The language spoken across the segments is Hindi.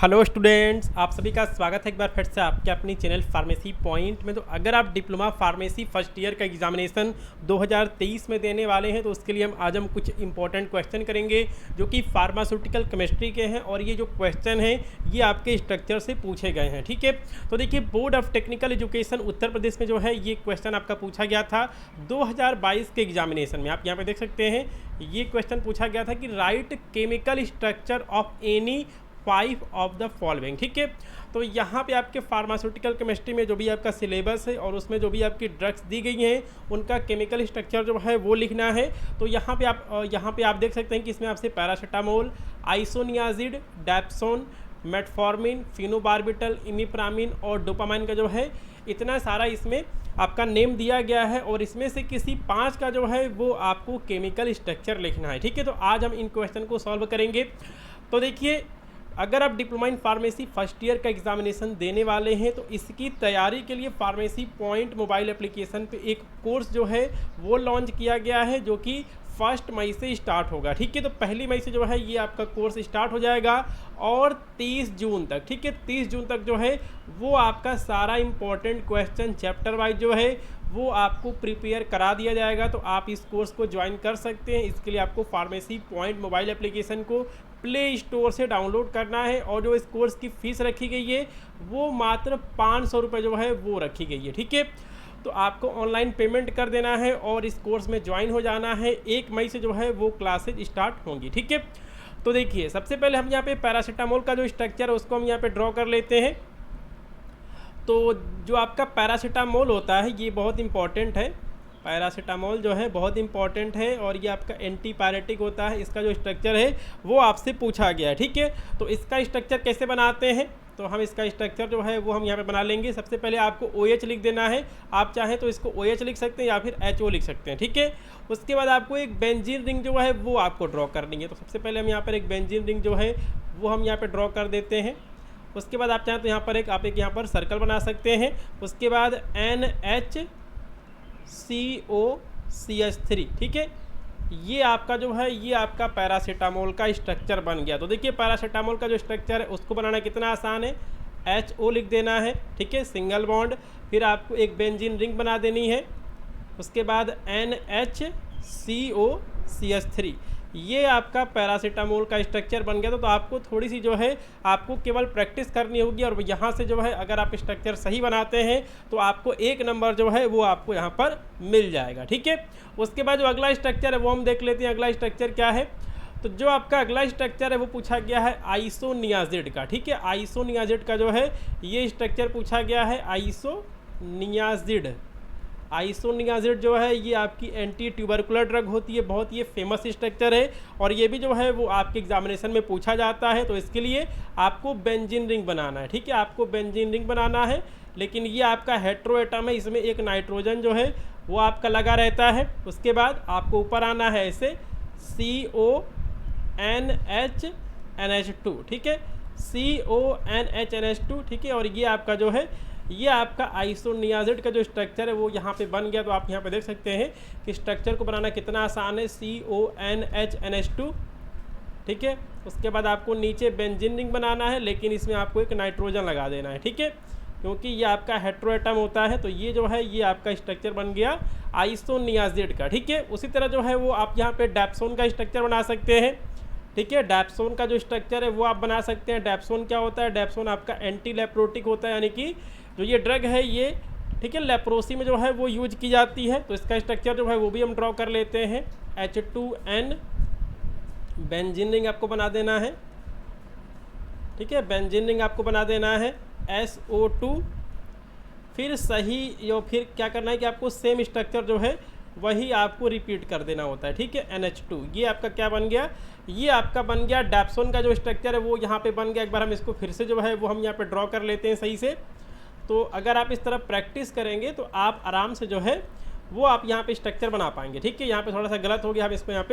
हेलो स्टूडेंट्स, आप सभी का स्वागत है एक बार फिर से आपके अपनी चैनल फार्मेसी पॉइंट में। तो अगर आप डिप्लोमा फार्मेसी फर्स्ट ईयर का एग्जामिनेशन 2023 में देने वाले हैं तो उसके लिए आज हम कुछ इंपॉर्टेंट क्वेश्चन करेंगे जो कि फार्मास्यूटिकल केमिस्ट्री के हैं। और ये जो क्वेश्चन हैं ये आपके स्ट्रक्चर से पूछे गए हैं, ठीक है। तो देखिए, board of technical education Uttar Pradesh में जो है ये क्वेश्चन आपका पूछा गया था 2022 के एग्जामिनेशन में। आप यहाँ पे देख सकते हैं ये क्वेश्चन पूछा गया था कि right chemical structure of any 5 of the following, ठीक है। तो यहाँ पे आपके फार्मास्यूटिकल केमिस्ट्री में जो भी आपका सिलेबस है और उसमें जो भी आपकी ड्रग्स दी गई हैं उनका केमिकल स्ट्रक्चर जो है वो लिखना है। तो यहाँ पे आप देख सकते हैं कि इसमें आपसे paracetamol, isoniazid, dapsone, metformin, phenobarbital, imipramine और डोपामाइन का जो है इतना सारा इसमें आपका नेम दिया गया है और इसमें से किसी 5 का जो है वो आपको केमिकल स्ट्रक्चर लिखना है, ठीक है। तो आज हम इन क्वेश्चन को सॉल्व करेंगे। तो देखिए, अगर आप diploma in pharmacy first year का एग्जामिनेशन देने वाले हैं तो इसकी तैयारी के लिए फार्मेसी पॉइंट मोबाइल एप्लीकेशन पे एक कोर्स जो है वो लॉन्च किया गया है जो कि 1 मई से स्टार्ट होगा, ठीक है। तो 1 मई से जो है ये आपका कोर्स स्टार्ट हो जाएगा और 30 जून तक, ठीक है, 30 जून तक जो है वो आपका सारा इंपॉर्टेंट क्वेश्चन चैप्टर वाइज जो है वो आपको प्रिपेयर करा दिया जाएगा। तो आप इस कोर्स को ज्वाइन कर सकते हैं। इसके लिए आपको फार्मेसी पॉइंट मोबाइल एप्लीकेशन को प्ले स्टोर से डाउनलोड करना है और जो इस कोर्स की फ़ीस रखी गई है वो मात्र 500 रुपये जो है वो रखी गई है, ठीक है। तो आपको ऑनलाइन पेमेंट कर देना है और इस कोर्स में ज्वाइन हो जाना है। 1 मई से जो है वो क्लासेज स्टार्ट होंगी, ठीक है। तो देखिए, सबसे पहले हम यहाँ पे पैरासीटामोल का जो स्ट्रक्चर है उसको हम यहाँ पे ड्रॉ कर लेते हैं। तो जो आपका पैरासीटामोल होता है ये बहुत इंपॉर्टेंट है। पैरासीटामोल जो है बहुत इंपॉर्टेंट है और ये आपका एंटीपायरेटिक होता है। इसका जो स्ट्रक्चर है वो आपसे पूछा गया है, ठीक है। तो इसका स्ट्रक्चर कैसे बनाते हैं, तो हम इसका स्ट्रक्चर जो है वो हम यहाँ पे बना लेंगे। सबसे पहले आपको OH लिख देना है। आप चाहें तो इसको OH लिख सकते हैं या फिर HO लिख सकते हैं, ठीक है। उसके बाद आपको एक बेंजीन रिंग जो है वो आपको ड्रॉ करनी है। तो सबसे पहले हम यहाँ पर एक बेंजीन रिंग जो है वो हम यहाँ पर ड्रॉ कर देते हैं। उसके बाद आप चाहें तो यहाँ पर आप यहाँ पर सर्कल बना सकते हैं। उसके बाद NHCOCH3, ठीक है। ये आपका जो है ये आपका पैरासीटामोल का स्ट्रक्चर बन गया। तो देखिए, पैरासीटामोल का जो स्ट्रक्चर है उसको बनाना कितना आसान है। HO लिख देना है, ठीक है, सिंगल बॉन्ड। फिर आपको एक बेंजीन रिंग बना देनी है। उसके बाद NHCOCH3, ये आपका पैरासीटामोल का स्ट्रक्चर बन गया। तो आपको थोड़ी सी जो है आपको केवल प्रैक्टिस करनी होगी और यहाँ से जो है अगर आप स्ट्रक्चर सही बनाते हैं तो आपको 1 नंबर जो है वो आपको यहाँ पर मिल जाएगा, ठीक है। उसके बाद जो अगला स्ट्रक्चर है वो हम देख लेते हैं। अगला स्ट्रक्चर क्या है, तो जो आपका अगला स्ट्रक्चर है वो पूछा गया है आइसोनियाजिड का, ठीक है। आइसोनियाजिड का जो है ये स्ट्रक्चर पूछा गया है। आइसोनियाजिड जो है ये आपकी एंटी ट्यूबरकुलर ड्रग होती है। बहुत ये फेमस स्ट्रक्चर है और ये भी जो है वो आपके एग्जामिनेशन में पूछा जाता है। तो इसके लिए आपको बेंजीन रिंग बनाना है, ठीक है, आपको बेंजीन रिंग बनाना है। लेकिन ये आपका हेट्रो एटम है, इसमें एक नाइट्रोजन जो है वो आपका लगा रहता है। उसके बाद आपको ऊपर आना है ऐसे CONHNH2, ठीक है, CONHNH2, ठीक है। और ये आपका जो है ये आपका आइसोनियाजिड का जो स्ट्रक्चर है वो यहाँ पे बन गया। तो आप यहाँ पे देख सकते हैं कि स्ट्रक्चर को बनाना कितना आसान है। CONHNH2, ठीक है। उसके बाद आपको नीचे बेंजीन रिंग बनाना है, लेकिन इसमें आपको एक नाइट्रोजन लगा देना है, ठीक है, क्योंकि ये आपका हेट्रो एटम होता है। तो ये जो है ये आपका स्ट्रक्चर बन गया आइसोनियाजिड का, ठीक है। उसी तरह जो है वो आप यहाँ पे डैप्सोन का स्ट्रक्चर बना सकते हैं, ठीक है। डैप्सोन का जो स्ट्रक्चर है वो आप बना सकते हैं। डैप्सोन क्या होता है, डैप्सोन आपका एंटी लेप्रोटिक होता है, यानी कि जो ये ड्रग है ये, ठीक है, लेप्रोसी में जो है वो यूज की जाती है। तो इसका स्ट्रक्चर जो है वो भी हम ड्रॉ कर लेते हैं। H2N, बेंजीन रिंग आपको बना देना है, ठीक है, बेंजीन रिंग आपको बना देना है। SO2, फिर फिर क्या करना है कि आपको सेम स्ट्रक्चर जो है वही आपको रिपीट कर देना होता है, ठीक है। NH2, ये आपका क्या बन गया, ये आपका बन गया डैप्सोन का जो स्ट्रक्चर है वो यहाँ पे बन गया। एक बार हम इसको फिर से जो है वो हम यहाँ पे ड्रॉ कर लेते हैं सही से। तो अगर आप इस तरह प्रैक्टिस करेंगे तो आप आराम से जो है वो आप यहाँ पे स्ट्रक्चर बना पाएंगे, ठीक है। यहाँ पे थोड़ा सा गलत हो गया, हम इसको यहाँ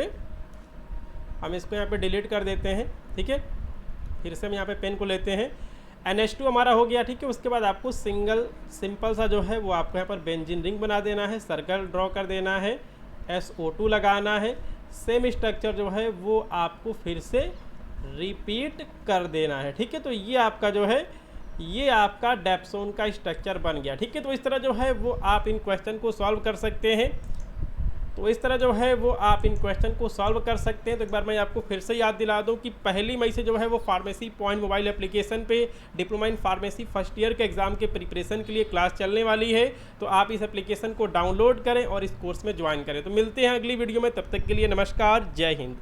पे डिलीट कर देते हैं, ठीक है। फिर से हम यहाँ पे पेन को लेते हैं। NH2 हमारा हो गया, ठीक है। उसके बाद आपको सिंपल सा जो है वो आपको यहाँ पर बेंजीन रिंग बना देना है, सर्कल ड्रॉ कर देना है, SO2 लगाना है। सेम स्ट्रक्चर जो है वो आपको फिर से रिपीट कर देना है। ठीक है, तो ये आपका जो है ये आपका डेप्सोन का स्ट्रक्चर बन गया। ठीक है, तो इस तरह जो है वो आप इन क्वेश्चन को सॉल्व कर सकते हैं। तो इस तरह जो है वो आप इन क्वेश्चन को सॉल्व कर सकते हैं। तो एक बार मैं आपको फिर से याद दिला दूं कि 1 मई से जो है वो फार्मेसी पॉइंट मोबाइल एप्लीकेशन पे diploma in pharmacy first year के एग्ज़ाम के प्रिपरेशन के लिए क्लास चलने वाली है। तो आप इस एप्लीकेशन को डाउनलोड करें और इस कोर्स में ज्वाइन करें। तो मिलते हैं अगली वीडियो में, तब तक के लिए नमस्कार, जय हिंद।